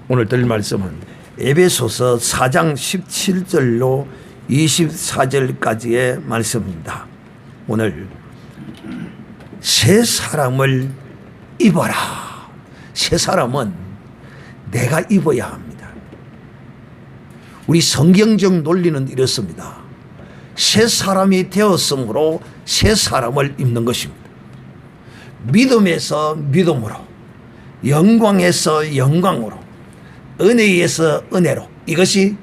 오늘 드릴 말씀은 에베소서 4장 17절로 24절까지의 말씀입니다. 오늘 새 사람을 입어라. 새 사람은 내가 입어야 합니다. 우리 성경적 논리는 이렇습니다. 새 사람이 되었으므로 새 사람을 입는 것입니다. 믿음에서 믿음으로, 영광에서 영광으로, 은혜에서 은혜로, 이것이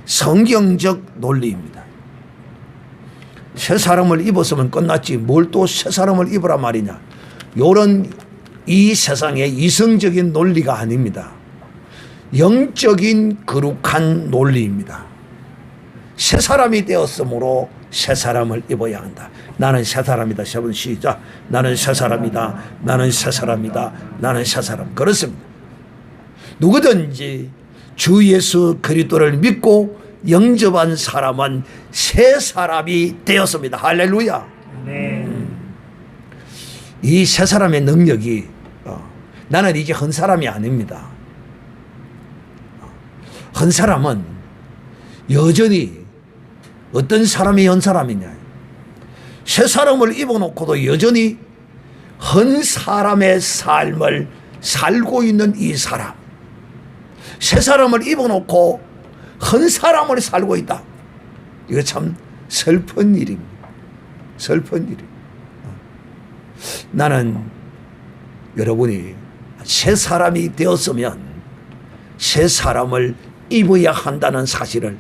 성경적 논리입니다. 새 사람을 입었으면 끝났지 뭘 또 새 사람을 입으라 말이냐. 요런 이 세상의 이성적인 논리가 아닙니다. 영적인 거룩한 논리입니다. 새 사람이 되었으므로 새 사람을 입어야 한다. 나는 새 사람이다. 세 번 시작. 나는 새 사람이다. 나는 새 사람이다. 나는 새 사람. 그렇습니다. 누구든지 주 예수 그리스도를 믿고 영접한 사람은 새 사람이 되었습니다. 할렐루야. 네. 이 새 사람의 능력이 나는 이제 헌 사람이 아닙니다. 헌 사람은 여전히 어떤 사람이 헌 사람이냐. 새 사람을 입어놓고도 여전히 헌 사람의 삶을 살고 있는 이 사람. 새 사람을 입어놓고 헌 사람을 살고 있다. 이거 참 슬픈 일입니다. 슬픈 일입니다. 나는 여러분이 새 사람이 되었으면 새 사람을 입어야 한다는 사실을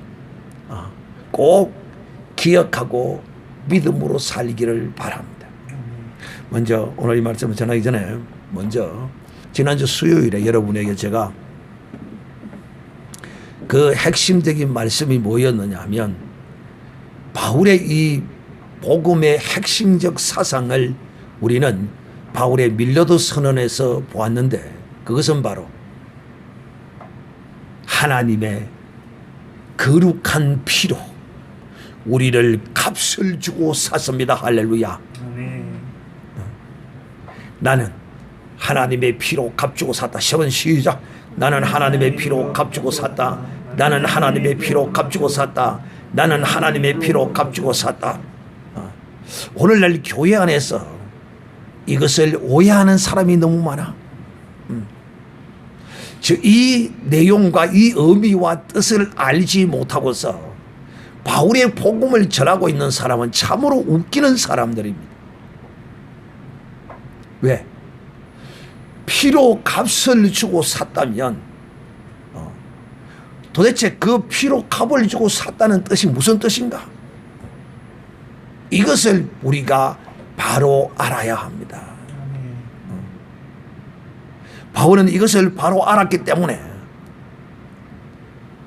꼭 기억하고 믿음으로 살기를 바랍니다. 먼저 오늘 이 말씀을 전하기 전에 먼저 지난주 수요일에 여러분에게 제가 그 핵심적인 말씀이 뭐였느냐 하면 바울의 이 복음의 핵심적 사상을 우리는 바울의 밀려도 선언에서 보았는데 그것은 바로 하나님의 거룩한 피로 우리를 값을 주고 샀습니다. 할렐루야. 나는 하나님의 피로 값주고 샀다. 세 번 시작. 나는 하나님의 피로 값주고 샀다. 나는 하나님의 피로 값주고 샀다. 나는 하나님의 피로 값주고 샀다. 오늘날 교회 안에서 이것을 오해하는 사람이 너무 많아. 이 내용과 이 의미와 뜻을 알지 못하고서 바울의 복음을 전하고 있는 사람은 참으로 웃기는 사람들입니다. 왜? 피로 값을 주고 샀다면 도대체 그 피로 값을 주고 샀다는 뜻이 무슨 뜻인가? 이것을 우리가 바로 알아야 합니다. 바울은 이것을 바로 알았기 때문에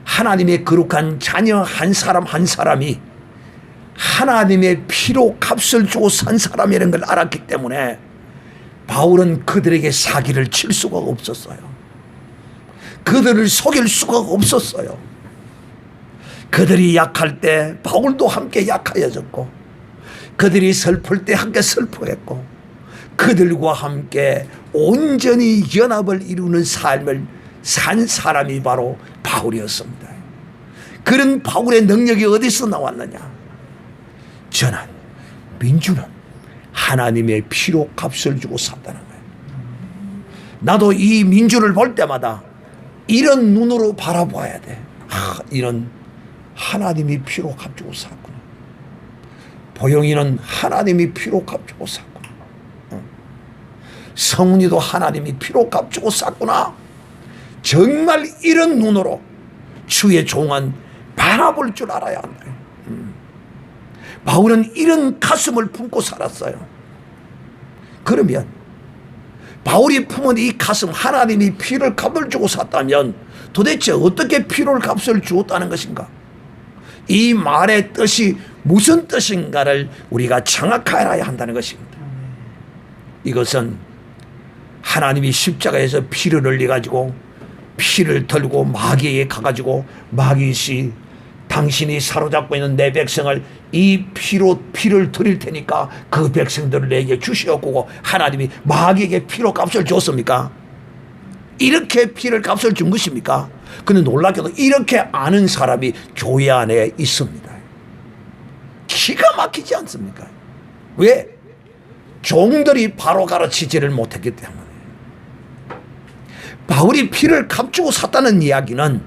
하나님의 거룩한 자녀 한 사람 한 사람이 하나님의 피로 값을 주고 산 사람이라는 걸 알았기 때문에 바울은 그들에게 사기를 칠 수가 없었어요. 그들을 속일 수가 없었어요. 그들이 약할 때 바울도 함께 약하여졌고 그들이 슬플 때 함께 슬퍼했고 그들과 함께 온전히 연합을 이루는 삶을 산 사람이 바로 바울이었습니다. 그런 바울의 능력이 어디서 나왔느냐? 저는 민주는 하나님의 피로 값을 주고 샀다는 거예요. 나도 이 민주를 볼 때마다 이런 눈으로 바라봐야 돼. 이런 하나님이 피로 값주고 샀구나. 보영이는 하나님이 피로 값주고 샀구나. 성훈이도 하나님이 피로 값주고 샀구나. 정말 이런 눈으로 주의 종은 바라볼 줄 알아야 한다. 바울은 이런 가슴을 품고 살았어요. 그러면 바울이 품은 이 가슴, 하나님이 피를 값을 주고 샀다면 도대체 어떻게 피를 값을 주었다는 것인가? 이 말의 뜻이 무슨 뜻인가를 우리가 정확히 알아야 한다는 것입니다. 이것은 하나님이 십자가에서 피를 흘려가지고 피를 들고 마귀에게 가가지고 마귀씨 당신이 사로잡고 있는 내 백성을 이 피로 피를 드릴 테니까 그 백성들을 내게 주시옵고 하나님이 마귀에게 피로 값을 줬습니까? 이렇게 피를 값을 준 것입니까? 근데 놀랍게도 이렇게 아는 사람이 교회 안에 있습니다. 기가 막히지 않습니까? 왜? 종들이 바로 가르치지를 못했기 때문에. 바울이 피를 값주고 샀다는 이야기는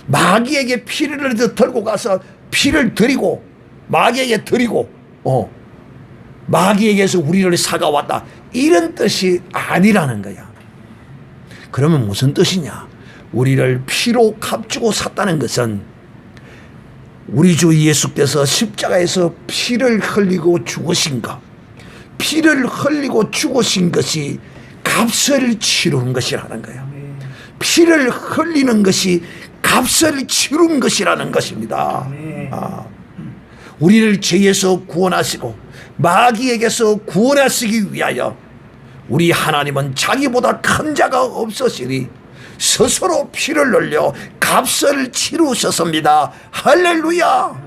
마귀에게 피를 들고 가서 피를 드리고 마귀에게 드리고 마귀에게서 우리를 사가왔다, 이런 뜻이 아니라는 거야. 그러면 무슨 뜻이냐? 우리를 피로 값주고 샀다는 것은 우리 주 예수께서 십자가에서 피를 흘리고 죽으신 것, 피를 흘리고 죽으신 것이 값을 치르는 것이라는 거예요. 피를 흘리는 것이 값을 치른 것이라는 것입니다. 우리를 죄에서 구원하시고 마귀에게서 구원하시기 위하여 우리 하나님은 자기보다 큰 자가 없으시니 스스로 피를 흘려 값을 치르셨습니다. 할렐루야.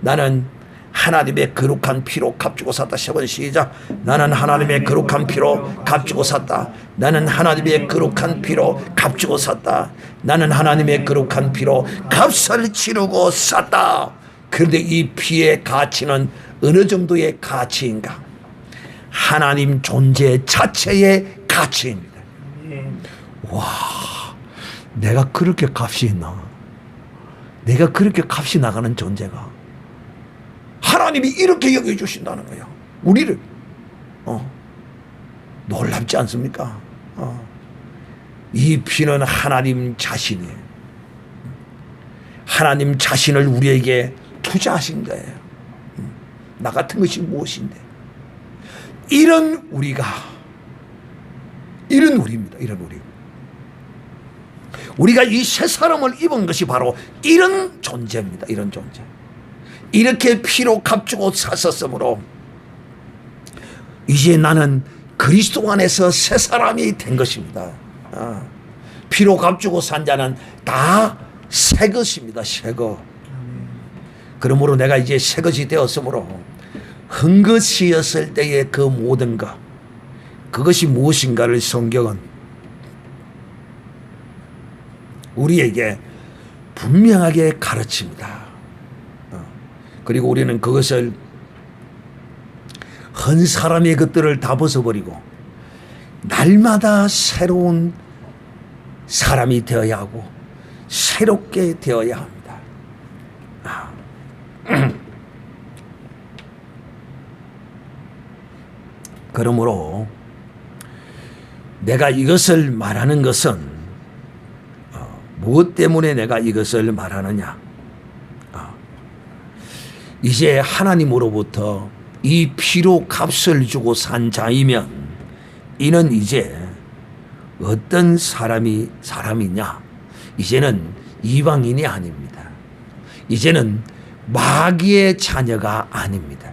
나는 하나님의 거룩한 피로 값주고 샀다. 10번 시작. 나는 하나님의 거룩한 피로 값주고 샀다. 나는 하나님의 거룩한 피로 값주고 샀다. 나는 하나님의 거룩한 피로 값을 치르고 샀다. 그런데 이 피의 가치는 어느 정도의 가치인가? 하나님 존재 자체의 가치입니다. 와, 내가 그렇게 값이 있나? 내가 그렇게 값이 나가는 존재가 하나님이 이렇게 여겨주신다는 거야. 우리를 놀랍지 않습니까? 이 피는 하나님 자신이에요. 하나님 자신을 우리에게 투자하신 거예요. 나 같은 것이 무엇인데? 이런 우리입니다. 이런 우리. 우리가 이 새 사람을 입은 것이 바로 이런 존재입니다. 이런 존재. 이렇게 피로 값주고 샀었으므로 이제 나는 그리스도 안에서 새 사람이 된 것입니다. 피로 값주고 산 자는 다 새 것입니다. 새 것. 그러므로 내가 이제 새 것이 되었으므로 흠것이었을 때의 그 모든 것, 그것이 무엇인가를 성경은 우리에게 분명하게 가르칩니다. 그리고 우리는 그것을 한 사람의 것들을 다 벗어버리고 날마다 새로운 사람이 되어야 하고 새롭게 되어야 합니다. 그러므로 내가 이것을 말하는 것은 무엇 때문에 내가 이것을 말하느냐? 이제 하나님으로부터 이 피로 값을 주고 산 자이면 이는 이제 어떤 사람이냐? 이제는 이방인이 아닙니다. 이제는 마귀의 자녀가 아닙니다.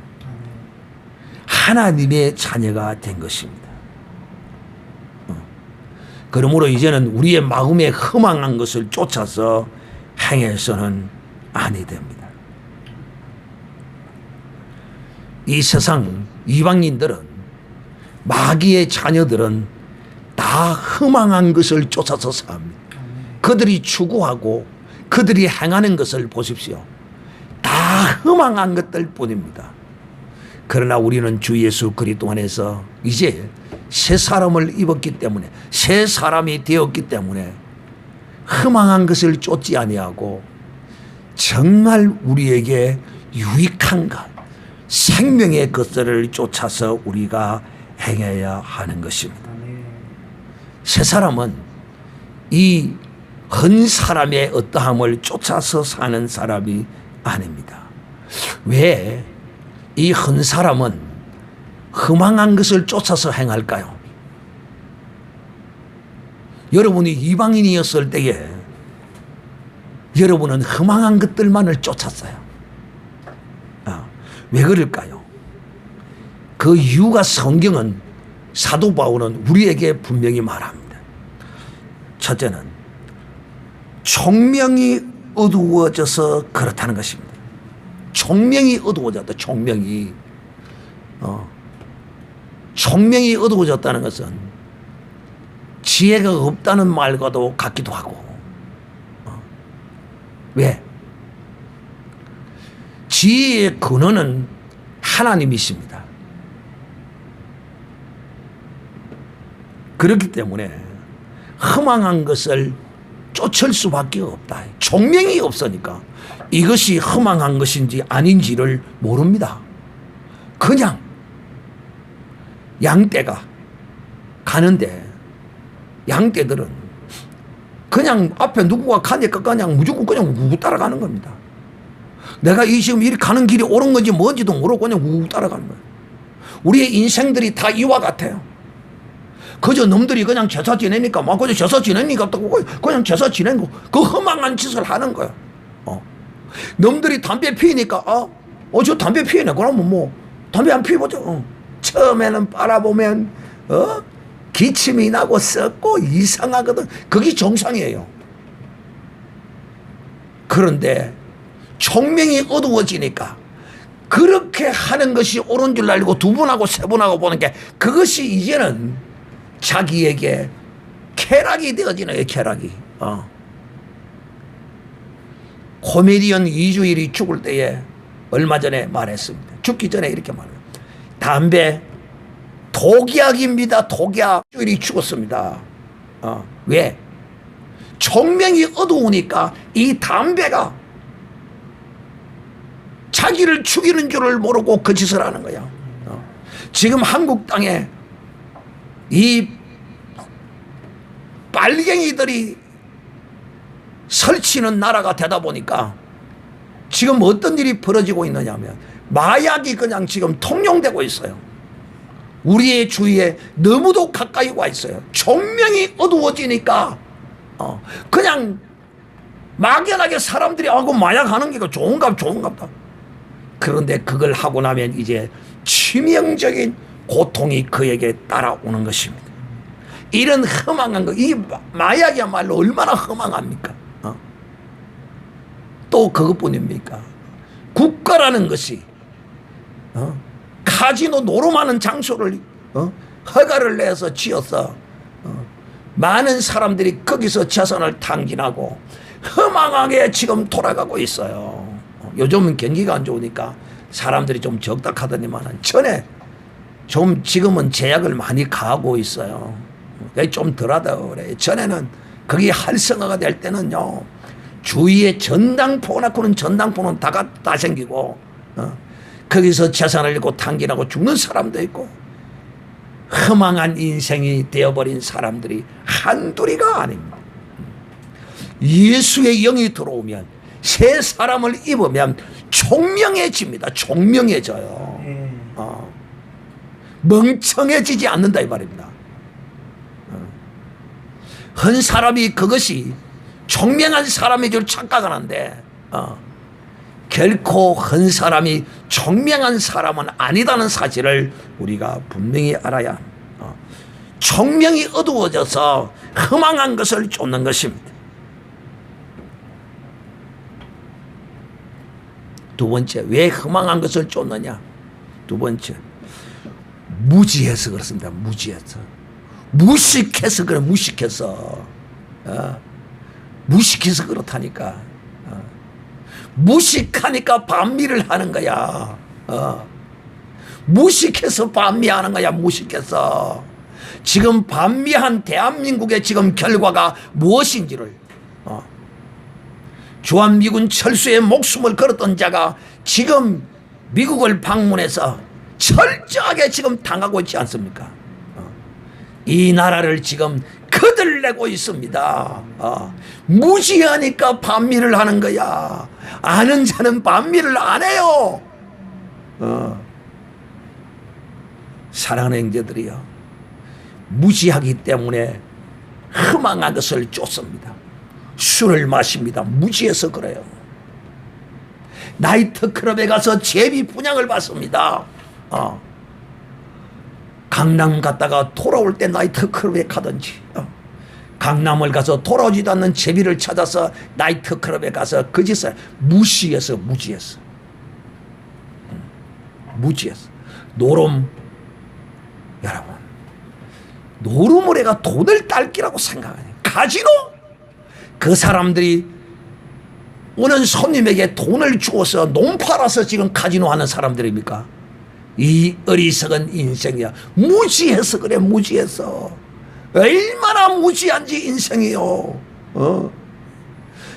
하나님의 자녀가 된 것입니다. 그러므로 이제는 우리의 마음에 허망한 것을 쫓아서 행해서는 아니 됩니다. 이 세상 이방인들은, 마귀의 자녀들은 다 허망한 것을 쫓아서 삽니다. 그들이 추구하고 그들이 행하는 것을 보십시오. 다 허망한 것들 뿐입니다. 그러나 우리는 주 예수 그리스도 안에서 이제 새 사람을 입었기 때문에, 새 사람이 되었기 때문에 허망한 것을 쫓지 아니하고 정말 우리에게 유익한 것, 생명의 것들을 쫓아서 우리가 행해야 하는 것입니다. 새 사람은 이 한 사람의 어떠함을 쫓아서 사는 사람이 아닙니다. 왜 이 한 사람은 허망한 것을 쫓아서 행할까요? 여러분이 이방인이었을 때에 여러분은 허망한 것들만을 쫓았어요. 왜 그럴까요? 그 이유가 성경은, 사도 바울은 우리에게 분명히 말합니다. 첫째는 총명이 어두워져서 그렇다는 것입니다. 총명이 어두워졌다. 총명이 어두워졌다는 것은 지혜가 없다는 말과도 같기도 하고. 왜? 지혜의 근원은 하나님이십니다. 그렇기 때문에 허망한 것을 쫓을 수밖에 없다. 총명이 없으니까 이것이 허망한 것인지 아닌지를 모릅니다. 그냥 양떼가 가는데 양떼들은 그냥 앞에 누구가 가니까 그냥 무조건 그냥 우고 따라가는 겁니다. 내가 이 지금 이렇게 가는 길이 옳은 건지 뭔지도 모르고 그냥 우고 따라가는 거예요. 우리의 인생들이 다 이와 같아요. 그저 놈들이 그냥 제사 지내니까 막 그저 제사 지내니까 또 그냥 제사 지내고 그 허망한 짓을 하는 거야. 놈들이 담배 피우니까 저 담배 피우네. 그러면 뭐 담배 안 피워보자. 처음에는 빨아보면 기침이 나고 썩고 이상하거든. 그게 정상이에요. 그런데 총명이 어두워지니까 그렇게 하는 것이 옳은 줄 알고 두 번하고 세 번하고 보는 게 그것이 이제는 자기에게 쾌락이 되어지는 거예요. 쾌락이. 코미디언 이주일이 죽을 때에 얼마 전에 말했습니다. 죽기 전에 이렇게 말해요. 담배 독약입니다. 독약. 이주일이 죽었습니다. 왜? 총명이 어두우니까 이 담배가 자기를 죽이는 줄을 모르고 그 짓을 하는 거야. 지금 한국 땅에 이 빨갱이들이 설치는 나라가 되다 보니까 지금 어떤 일이 벌어지고 있느냐면 마약이 그냥 지금 통용되고 있어요. 우리의 주위에 너무도 가까이 와 있어요. 총명이 어두워지니까 그냥 막연하게 사람들이 그 마약 하는 게 좋은갑다. 그런데 그걸 하고 나면 이제 치명적인 고통이 그에게 따라오는 것입니다. 이런 허망한 거, 이 마약이야말로 얼마나 허망합니까? 또 그것뿐입니까? 국가라는 것이 카지노 노름하는 장소를 허가를 내서 지어서 많은 사람들이 거기서 재산을 탕진하고 허망하게 지금 돌아가고 있어요. 요즘은 경기가 안 좋으니까 사람들이 좀 적다 하더니만 전에 좀 지금은 제약을 많이 가하고 있어요. 좀 덜하다 그래. 전에는 그게 활성화가 될 때는요, 주위에 전당포나 그런 전당포는 다 생기고 거기서 재산을 잃고 탕진하고 죽는 사람도 있고 허망한 인생이 되어버린 사람들이 한둘이가 아닙니다. 예수의 영이 들어오면 새 사람을 입으면 총명해집니다. 총명해져요. 멍청해지지 않는다 이 말입니다. 헌 사람이 그것이 총명한 사람인 줄 착각하는데 결코 헌 사람이 총명한 사람은 아니다는 사실을 우리가 분명히 알아야 합니다. 총명이 어두워져서 허망한 것을 쫓는 것입니다. 두 번째, 왜 허망한 것을 쫓느냐? 두 번째, 무지해서 그렇습니다. 무지해서. 무식해서 그래. 무식해서 그렇다니까. 무식하니까 반미를 하는 거야. 무식해서 반미하는 거야. 무식해서. 지금 반미한 대한민국의 지금 결과가 무엇인지를 주한미군 철수에 목숨을 걸었던 자가 지금 미국을 방문해서 철저하게 지금 당하고 있지 않습니까? 이 나라를 지금 거들내고 있습니다. 무지하니까 반미를 하는 거야. 아는 자는 반미를 안 해요. 사랑하는 형제들이요, 무지하기 때문에 허망한 것을 쫓습니다. 술을 마십니다. 무지해서 그래요. 나이트클럽에 가서 제비 분양을 받습니다. 강남 갔다가 돌아올 때 나이트클럽에 가든지, 강남을 가서 돌아오지도 않는 제비를 찾아서 나이트클럽에 가서 그 짓을 무지해서. 노름, 여러분, 노루머리가 돈을 딸기라고 생각하냐. 카지노? 그 사람들이 오는 손님에게 돈을 주어서 논 팔아서 지금 카지노 하는 사람들입니까? 이 어리석은 인생이야. 무지해서 그래. 무지해서. 얼마나 무지한지 인생이요.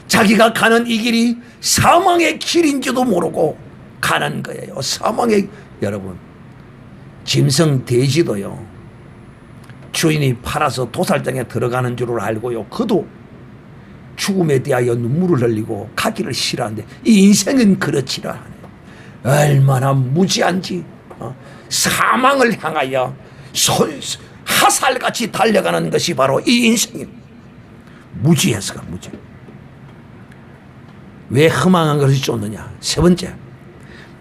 자기가 가는 이 길이 사망의 길인지도 모르고 가는 거예요. 사망의, 여러분, 짐승 돼지도요, 주인이 팔아서 도살장에 들어가는 줄을 알고요, 그도 죽음에 대하여 눈물을 흘리고 가기를 싫어하는데 이 인생은 그렇지를 않아요. 얼마나 무지한지. 사망을 향하여 하살같이 달려가는 것이 바로 이 인생입니다. 무지해서가 무지. 왜 허망한 것을 쫓느냐? 세 번째,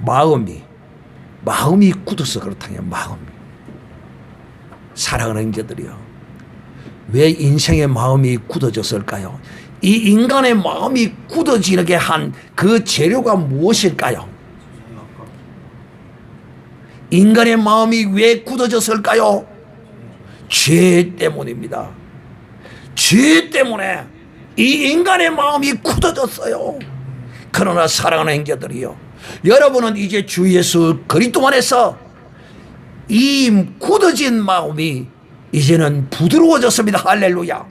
마음이 굳어서 그렇다요. 마음이. 사랑하는 형제들이요, 왜 인생의 마음이 굳어졌을까요? 이 인간의 마음이 굳어지게 한 그 재료가 무엇일까요? 인간의 마음이 왜 굳어졌을까요? 죄 때문입니다. 죄 때문에 이 인간의 마음이 굳어졌어요. 그러나 사랑하는 형제들이요, 여러분은 이제 주 예수 그리스도 안에서 이 굳어진 마음이 이제는 부드러워졌습니다. 할렐루야.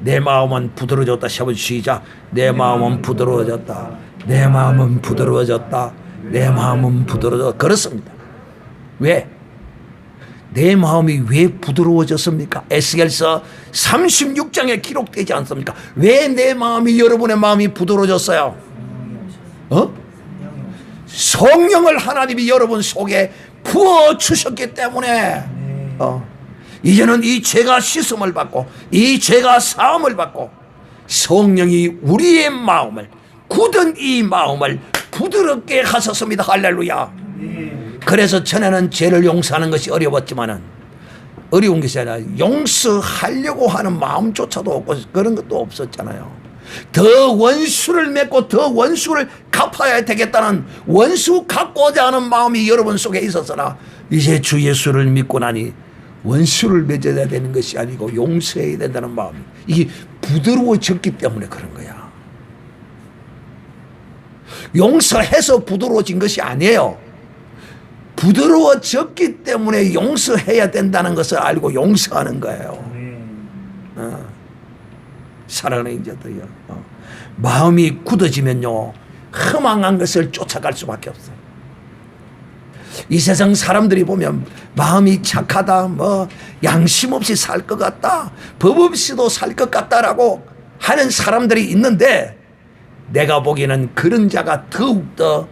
내 마음은 부드러워졌다. 세 번 시작. 내 마음은 부드러워졌다. 내 마음은 부드러워졌다. 내 마음은 부드러워졌다. 그렇습니다. 왜? 내 마음이 왜 부드러워졌습니까? 에스겔서 36장에 기록되지 않습니까? 왜 내 마음이, 여러분의 마음이 부드러워졌어요? 성령을 하나님이 여러분 속에 부어주셨기 때문에 이제는 이 죄가 씻음을 받고 이 죄가 사함을 받고 성령이 우리의 마음을, 굳은 이 마음을 부드럽게 하셨습니다. 할렐루야. 그래서 전에는 죄를 용서하는 것이 어려웠지만은, 어려운 것이 아니라 용서하려고 하는 마음조차도 없고 그런 것도 없었잖아요. 더 원수를 맺고 더 원수를 갚아야 되겠다는, 원수 갚고자 하는 마음이 여러분 속에 있었으나 이제 주 예수를 믿고 나니 원수를 맺어야 되는 것이 아니고 용서해야 된다는 마음이, 이게 부드러워졌기 때문에 그런 거야. 용서해서 부드러워진 것이 아니에요. 부드러워졌기 때문에 용서해야 된다는 것을 알고 용서하는 거예요. 사랑하는 형제들이요, 마음이 굳어지면요, 허망한 것을 쫓아갈 수밖에 없어요. 이 세상 사람들이 보면 마음이 착하다, 양심 없이 살 것 같다, 법 없이도 살 것 같다라고 하는 사람들이 있는데, 내가 보기에는 그런 자가 더욱더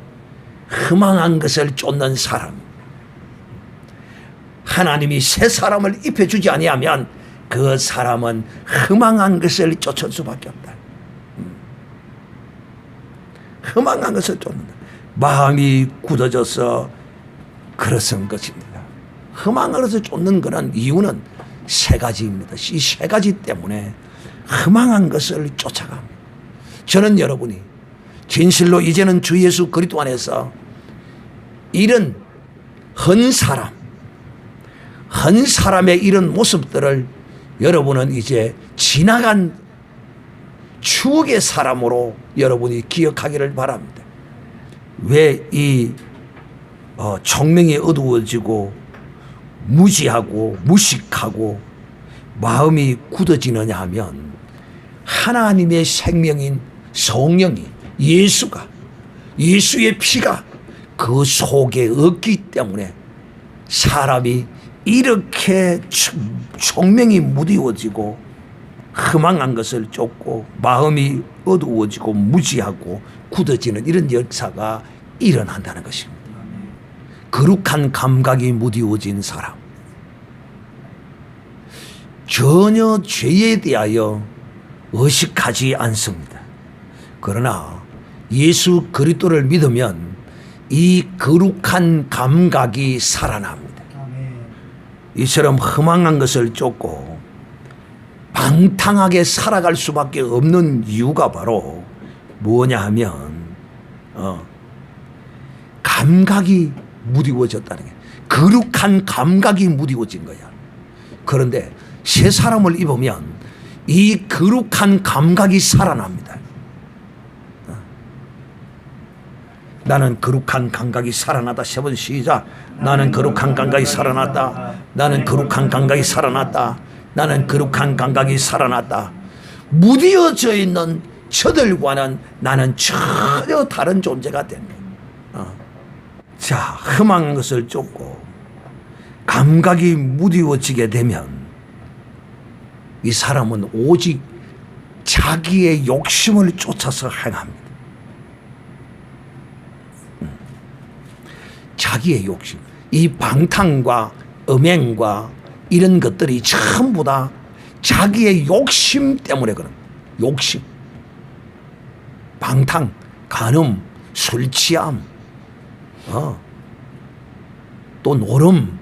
허망한 것을 쫓는 사람, 하나님이 새 사람을 입혀주지 아니하면 그 사람은 허망한 것을 쫓을 수밖에 없다. 허망한 것을 쫓는다. 마음이 굳어져서 그러선 것입니다. 허망한 것을 쫓는 그런 이유는 세 가지입니다. 이 세 가지 때문에 허망한 것을 쫓아갑니다. 저는 여러분이 진실로 이제는 주 예수 그리스도 안에서 이런 헌 사람의 이런 모습들을 여러분은 이제 지나간 추억의 사람으로 여러분이 기억하기를 바랍니다. 왜 이 총명이 어두워지고 무지하고 무식하고 마음이 굳어지느냐 하면, 하나님의 생명인 성령이, 예수의 피가 그 속에 없기 때문에 사람이 이렇게 총명이 무디워지고 허망한 것을 쫓고 마음이 어두워지고 무지하고 굳어지는 이런 역사가 일어난다는 것입니다. 거룩한 감각이 무디워진 사람, 전혀 죄에 대하여 의식하지 않습니다. 그러나 예수 그리스도를 믿으면 이 거룩한 감각이 살아납니다. 이처럼 허망한 것을 쫓고 방탕하게 살아갈 수밖에 없는 이유가 바로 뭐냐 하면 감각이 무디워졌다는 게, 거룩한 감각이 무디워진 거야. 그런데 새 사람을 입으면 이 거룩한 감각이 살아납니다. 나는 거룩한 감각이 살아났다. 3번 시작. 나는 거룩한 감각이 살아났다. 나는 거룩한 감각이 살아났다. 나는 거룩한 감각이 살아났다. 무디어져 있는 저들과는 나는 전혀 다른 존재가 됩니다. 자, 험한 것을 쫓고 감각이 무디워지게 되면 이 사람은 오직 자기의 욕심을 쫓아서 행합니다. 자기의 욕심, 이 방탕과 음행과 이런 것들이 전부 다 자기의 욕심 때문에 그런 욕심, 방탕, 간음, 술 취함, 또 노름,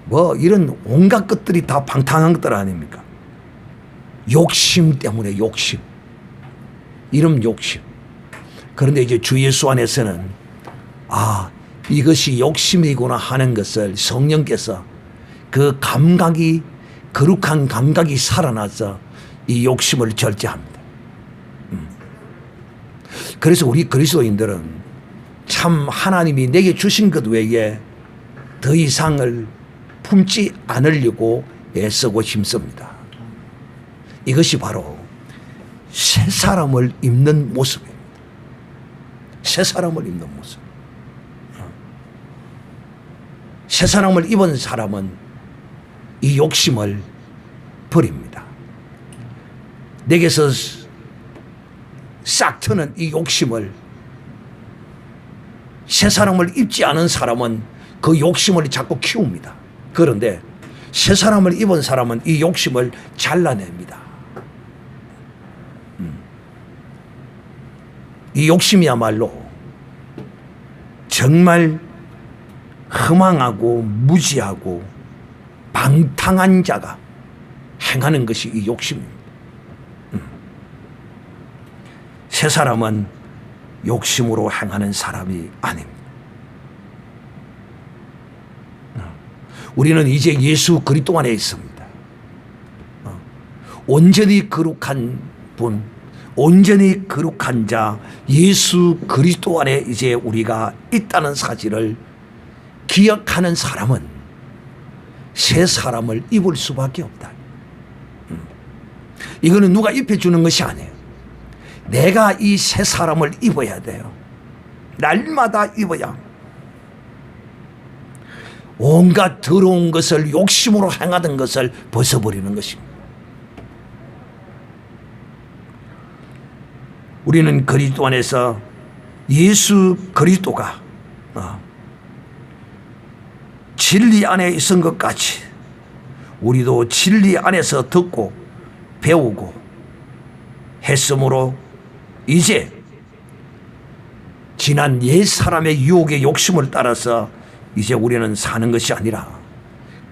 뭐 이런 온갖 것들이 다 방탕한 것들 아닙니까? 욕심 때문에 욕심, 이런 욕심. 그런데 이제 주 예수 안에서는 이것이 욕심이구나 하는 것을 성령께서 그 감각이, 거룩한 감각이 살아나서 이 욕심을 절제합니다. 그래서 우리 그리스도인들은 참 하나님이 내게 주신 것 외에 더 이상을 품지 않으려고 애쓰고 힘씁니다. 이것이 바로 새 사람을 입는 모습입니다. 새 사람을 입는 모습. 새 사람을 입은 사람은 이 욕심을 버립니다. 내게서 싹 트는 이 욕심을, 새 사람을 입지 않은 사람은 그 욕심을 자꾸 키웁니다. 그런데 새 사람을 입은 사람은 이 욕심을 잘라냅니다. 이 욕심이야말로 정말 허망하고 무지하고 방탕한 자가 행하는 것이 이 욕심입니다. 새 사람은 욕심으로 행하는 사람이 아닙니다. 우리는 이제 예수 그리스도 안에 있습니다. 온전히 거룩한 분, 온전히 거룩한 자 예수 그리스도 안에 이제 우리가 있다는 사실을 기억하는 사람은 새 사람을 입을 수밖에 없다. 이거는 누가 입혀주는 것이 아니에요. 내가 이 새 사람을 입어야 돼요. 날마다 입어야. 온갖 더러운 것을 욕심으로 행하던 것을 벗어버리는 것입니다. 우리는 그리스도 안에서 예수 그리스도가 진리 안에 있은 것 같이 우리도 진리 안에서 듣고 배우고 했으므로 이제 지난 옛 사람의 유혹의 욕심을 따라서 이제 우리는 사는 것이 아니라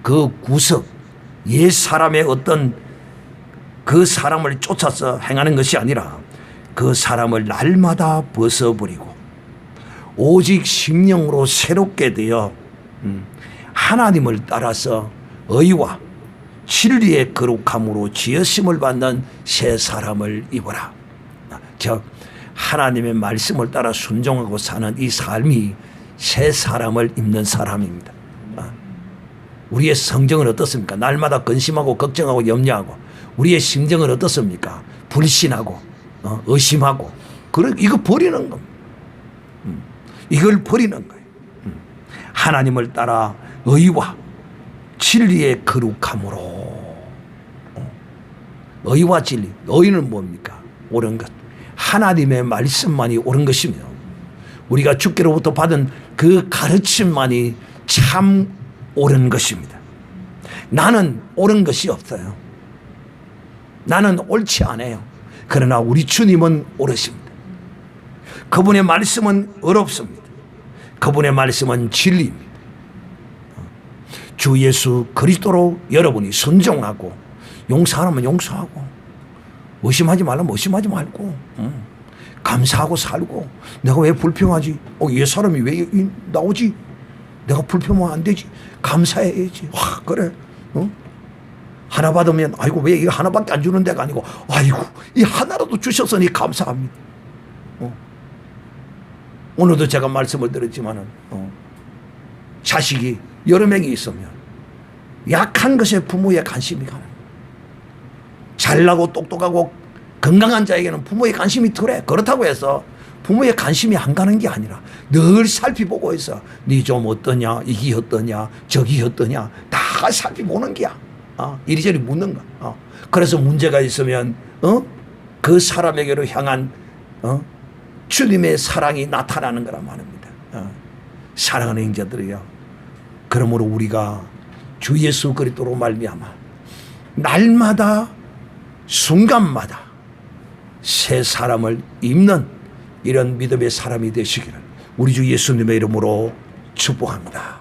그 구석 옛 사람의 어떤 그 사람을 쫓아서 행하는 것이 아니라 그 사람을 날마다 벗어버리고 오직 심령으로 새롭게 되어 하나님을 따라서 의와 진리의 거룩함으로 지으심을 받는 새 사람을 입어라. 즉 하나님의 말씀을 따라 순종하고 사는 이 삶이 새 사람을 입는 사람입니다. 우리의 성정은 어떻습니까? 날마다 근심하고 걱정하고 염려하고 우리의 심정은 어떻습니까? 불신하고 의심하고 이거 버리는 겁니다. 이걸 버리는 거예요. 하나님을 따라 의와 진리의 거룩함으로. 의와 진리. 의는 뭡니까? 옳은 것. 하나님의 말씀만이 옳은 것이며 우리가 주께로부터 받은 그 가르침만이 참 옳은 것입니다. 나는 옳은 것이 없어요. 나는 옳지 않아요. 그러나 우리 주님은 옳으십니다. 그분의 말씀은 어렵습니다. 그분의 말씀은 진리입니다. 주 예수 그리스도로 여러분이 순종하고 용서하면 용서하고 의심하지 말라면 의심하지 말고 감사하고 살고 내가 왜 불평하지? 얘 사람이 왜 나오지? 내가 불평하면 안 되지. 감사해야지. 그래. 하나 받으면 아이고 왜 이거 하나밖에 안 주는 데가 아니고 아이고 이 하나라도 주셨으니 감사합니다. 오늘도 제가 말씀을 드렸지만은 자식이 여러 명이 있으면 약한 것에 부모의 관심이 가는, 잘나고 똑똑하고 건강한 자에게는 부모의 관심이 덜해. 그렇다고 해서 부모의 관심이 안 가는 게 아니라 늘 살피보고 있어. 니 좀 어떠냐, 이기 어떠냐, 저기 어떠냐, 다 살피보는 게야. 이리저리 묻는 거. 그래서 문제가 있으면 그 사람에게로 향한 주님의 사랑이 나타나는 거란 말입니다. 사랑하는 형제들이요, 그러므로 우리가 주 예수 그리스도로 말미암아 날마다 순간마다 새 사람을 입는 이런 믿음의 사람이 되시기를 우리 주 예수님의 이름으로 축복합니다.